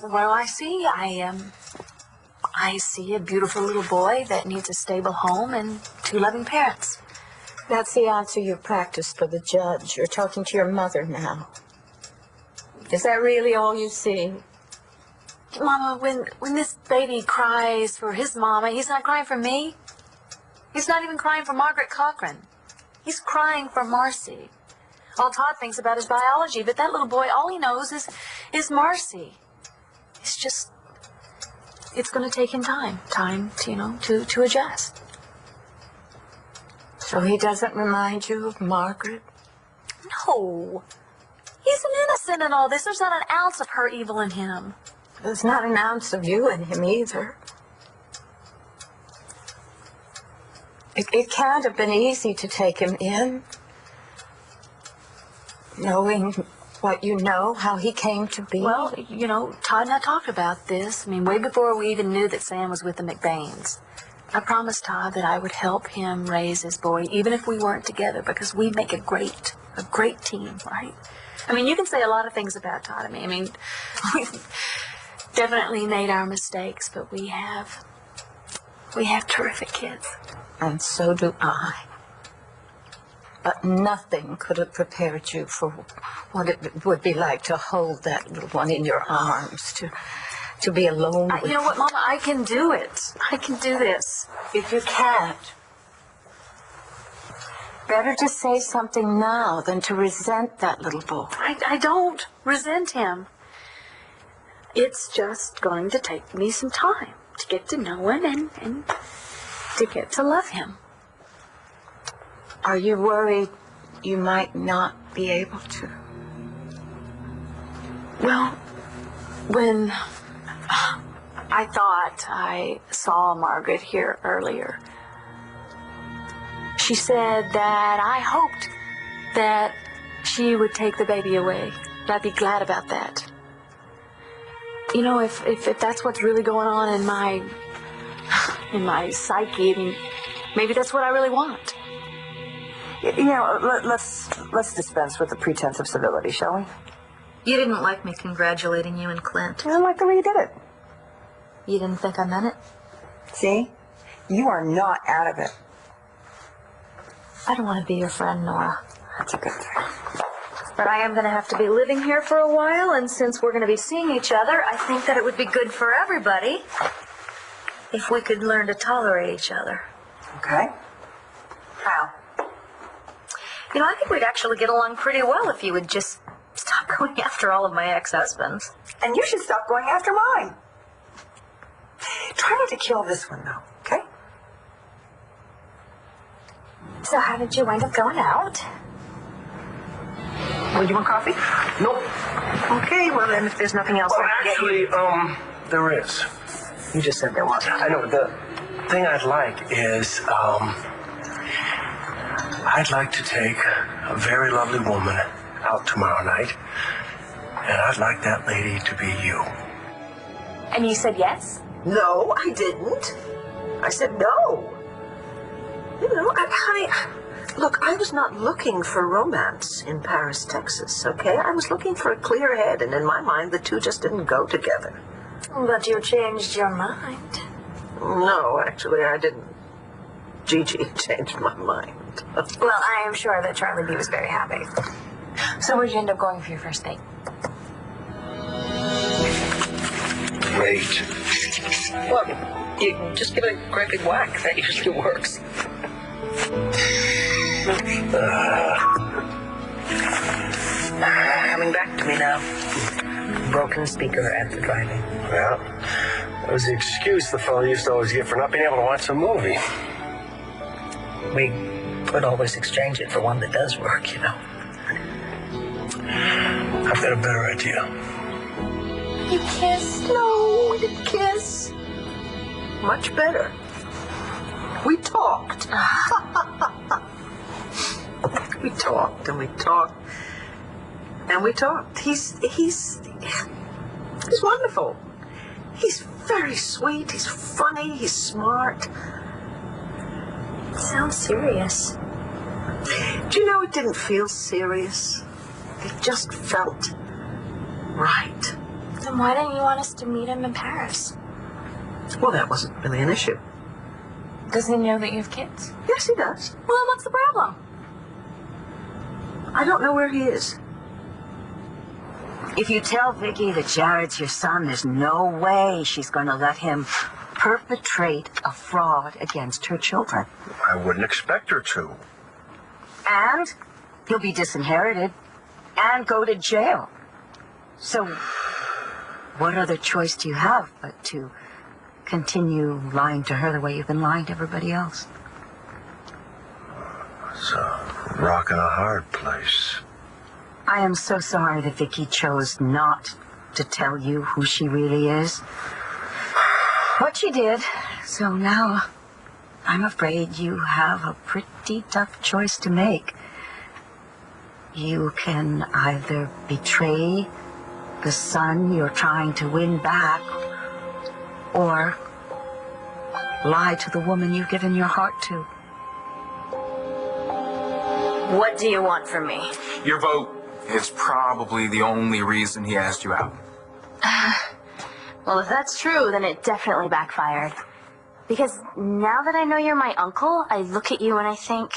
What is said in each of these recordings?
Well, I see a beautiful little boy that needs a stable home and 2 loving parents. That's the answer you practiced for the judge. You're talking to your mother now. Is that really all you see? Mama, when this baby cries for his mama, he's not crying for me. He's not even crying for Margaret Cochran. He's crying for Marcy. All Todd thinks about is biology, but that little boy, all he knows is Marcy. It's going to take him time to adjust. So he doesn't remind you of Margaret? No. He's an innocent in all this. There's not an ounce of her evil in him. There's not an ounce of you in him either. It can't have been easy to take him in, knowing what you know, how he came to be. Well, Todd and I talked about this. I mean, way before we even knew that Sam was with the McBains. I promised Todd that I would help him raise his boy, even if we weren't together, because we make a great team, right? I mean, you can say a lot of things about Todd and me. I mean, we've definitely made our mistakes, but we have terrific kids. And so do I. But nothing could have prepared you for what it would be like to hold that little one in your arms, to be alone with. You know what, Mama? I can do it. I can do this. If you can't, better to say something now than to resent that little boy. I don't resent him. It's just going to take me some time to get to know him and to get to love him. Are you worried you might not be able to? Well, when I thought I saw Margaret here earlier, she said that I hoped that she would take the baby away. But I'd be glad about that. You know, if that's what's really going on in my psyche, I mean, maybe that's what I really want. Let's dispense with the pretense of civility, shall we? You didn't like me congratulating you and Clint. I like the way you did it. You didn't think I meant it? See? You are not out of it. I don't want to be your friend, Nora. That's a good thing. But I am going to have to be living here for a while, and since we're going to be seeing each other, I think that it would be good for everybody if we could learn to tolerate each other. Okay. How? You know, I think we'd actually get along pretty well if you would just stop going after all of my ex-husbands. And you should stop going after mine. Try not to kill this one, though, okay? So how did you wind up going out? Would you want coffee? Nope. Okay, well then, if there's nothing else... Well, actually, there is. You just said there wasn't. I know, the thing I'd like is, I'd like to take a very lovely woman out tomorrow night, and I'd like that lady to be you. And you said yes? No, I didn't. I said no. You know, honey, look, I was not looking for romance in Paris, Texas, okay? I was looking for a clear head, and in my mind, the two just didn't go together. But you changed your mind. No, actually, I didn't. Gigi changed my mind. Well, I am sure that Charlie B was very happy. So where'd you end up going for your first date? Great. Well, you just give it a great big whack. That usually works. Coming back to me now. Broken speaker at the drive-in. Well, that was the excuse the fellow used to always get for not being able to watch a movie. We could always exchange it for one that does work, you know. I've got a better idea. You kiss? No, we didn't kiss. Much better. We talked. We talked and we talked and we talked. He's wonderful. He's very sweet. He's funny. He's smart. Sounds serious. Do you know, it didn't feel serious. It just felt right. Then why didn't you want us to meet him in Paris? Well, that wasn't really an issue. Does he know that you have kids? Yes, he does. Well, what's the problem? I don't know where he is. If you tell Vicky that Jared's your son, there's no way she's going to let him perpetrate a fraud against her children. I wouldn't expect her to. And he'll be disinherited and go to jail. So what other choice do you have but to continue lying to her the way you've been lying to everybody else? It's a rock and a hard place. I am so sorry that Vicky chose not to tell you who she really is. But she did. So now I'm afraid you have a pretty tough choice to make. You can either betray the son you're trying to win back, or lie to the woman you've given your heart to. What do you want from me? Your vote is probably the only reason he asked you out. Well, if that's true, then it definitely backfired. Because now that I know you're my uncle, I look at you and I think,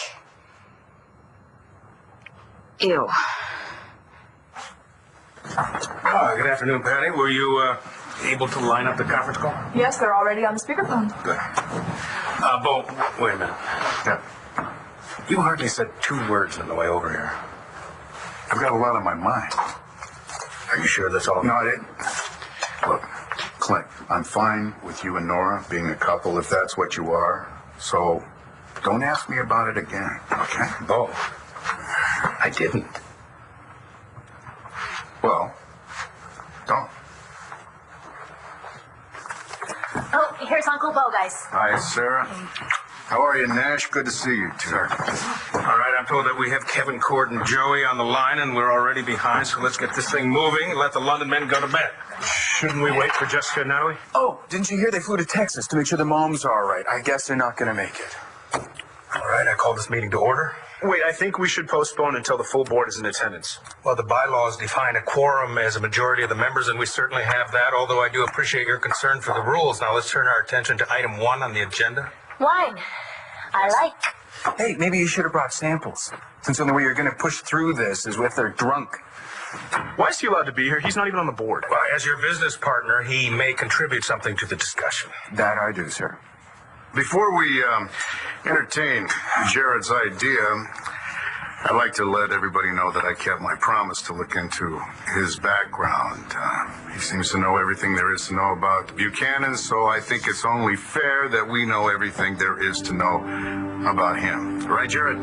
ew. Good afternoon, Patty. Were you able to line up the conference call? Yes, they're already on the speakerphone. Good. Bo, wait a minute. Yeah. You hardly said 2 words on the way over here. I've got a lot on my mind. Are you sure that's all? No, I didn't. Look, Clint, I'm fine with you and Nora being a couple if that's what you are. So don't ask me about it again, okay? Bo, I didn't. Well, don't. Oh, here's Uncle Bo, guys. Hi, Sarah. How are you, Nash? Good to see you, too. All right, I'm told that we have Kevin, Cord, and Joey on the line, and we're already behind, so let's get this thing moving and let the London men go to bed. Shouldn't we wait for Jessica and Natalie? Oh, didn't you hear they flew to Texas to make sure the moms are all right? I guess they're not going to make it. All right, I call this meeting to order. Wait, I think we should postpone until the full board is in attendance. Well, the bylaws define a quorum as a majority of the members, and we certainly have that, although I do appreciate your concern for the rules. Now, let's turn our attention to item 1 on the agenda. Wine. I like. Hey, maybe you should have brought samples, since the only way you're going to push through this is if they're drunk. Why is he allowed to be here? He's not even on the board. Well, as your business partner, he may contribute something to the discussion. That I do, sir. Before we entertain Jared's idea, I'd like to let everybody know that I kept my promise to look into his background. He seems to know everything there is to know about the Buchanans, so I think it's only fair that we know everything there is to know about him. Right, Jared?